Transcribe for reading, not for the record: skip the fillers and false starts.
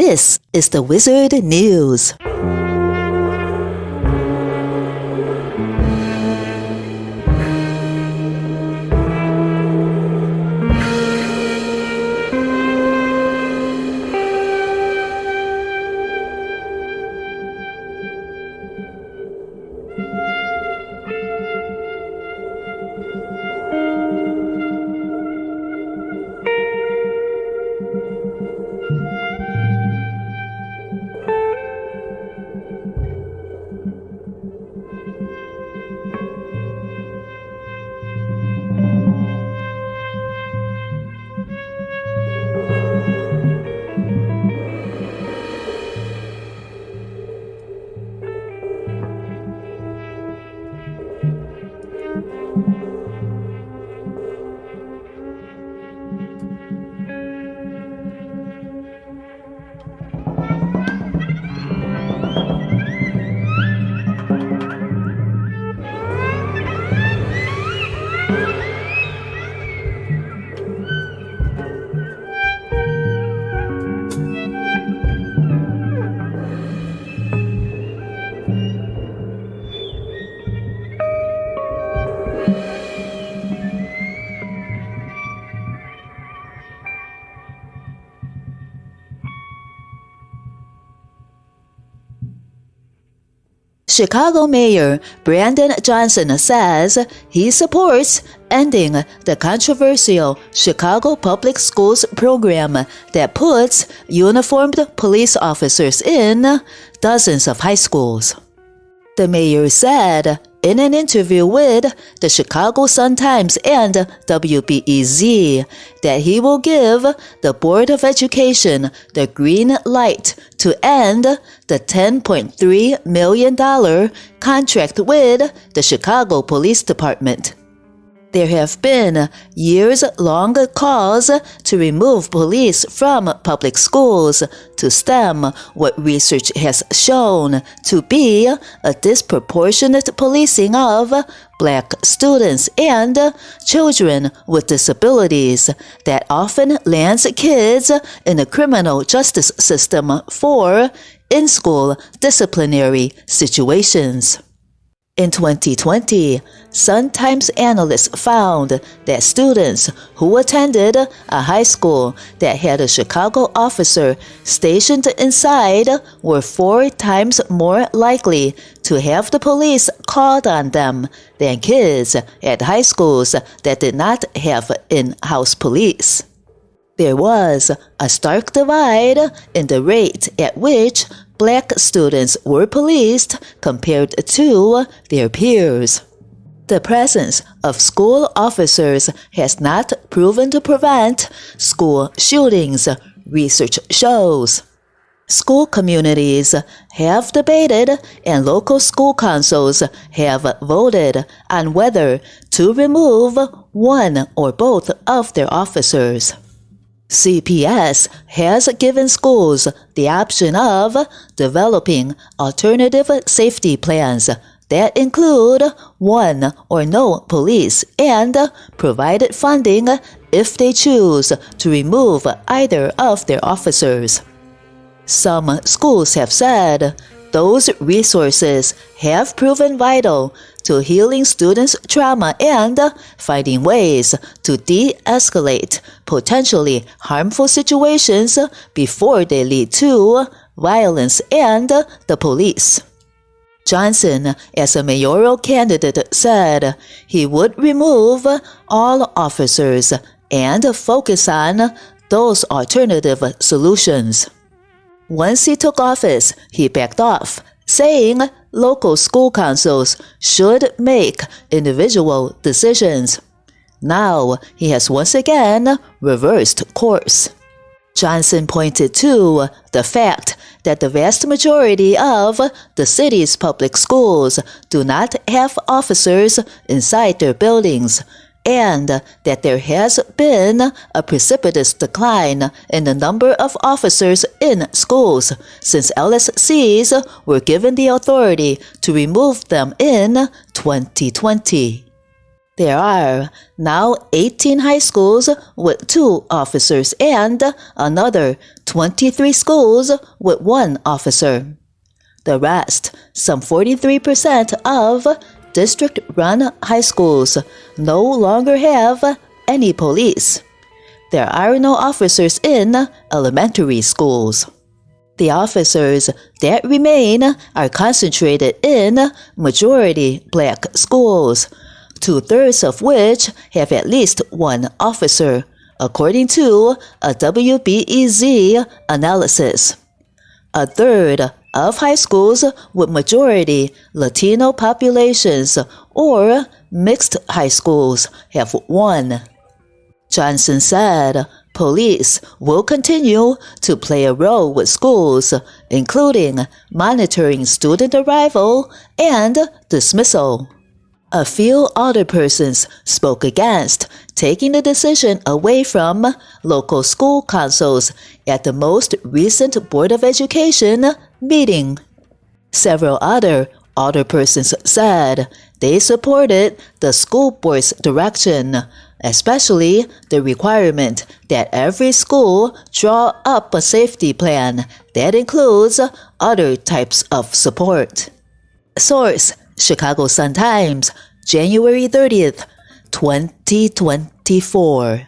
This is the Wizard News. Chicago Mayor Brandon Johnson says he supports ending the controversial Chicago Public Schools program that puts uniformed police officers in dozens of high schools. The mayor said in an interview with the Chicago Sun-Times and WBEZ that he will give the Board of Education the green light to end the $10.3 million contract with the Chicago Police Department. There have been years-long calls to remove police from public schools to stem what research has shown to be a disproportionate policing of Black students and children with disabilities that often lands kids in the criminal justice system for in-school disciplinary situations. In 2020, Sun-Times analysts found that students who attended a high school that had a Chicago officer stationed inside were 4 times more likely to have the police called on them than kids at high schools that did not have in-house police. There was a stark divide in the rate at which Black students were policed compared to their peers. The presence of school officers has not proven to prevent school shootings, research shows. School communities have debated and local school councils have voted on whether to remove one or both of their officers. CPS has given schools the option of developing alternative safety plans that include one or no police and provided funding if they choose to remove either of their officers. Some schools have said those resources have proven vital to healing students' trauma and finding ways to de-escalate potentially harmful situations before they lead to violence and the police. Johnson, as a mayoral candidate, said he would remove all officers and focus on those alternative solutions. Once he took office, he backed off, saying local school councils should make individual decisions. Now he has once again reversed course. Johnson pointed to the fact that the vast majority of the city's public schools do not have officers inside their buildings, and that there has been a precipitous decline in the number of officers in schools since LSCs were given the authority to remove them in 2020. There are now 18 high schools with 2 officers and another 23 schools with 1 officer. The rest, some 43% of district-run high schools, no longer have any police. There are no officers in elementary schools. The officers that remain are concentrated in majority black schools, 2/3 of which have at least 1 officer, according to a WBEZ analysis. 1/3 of high schools with majority Latino populations or mixed high schools have 1. Johnson said police will continue to play a role with schools, including monitoring student arrival and dismissal. A few other persons spoke against taking the decision away from local school councils at the most recent Board of Education meeting. Several other persons said they supported the school board's direction, especially the requirement that every school draw up a safety plan that includes other types of support. Source: Chicago Sun-Times, January 30th, 2024.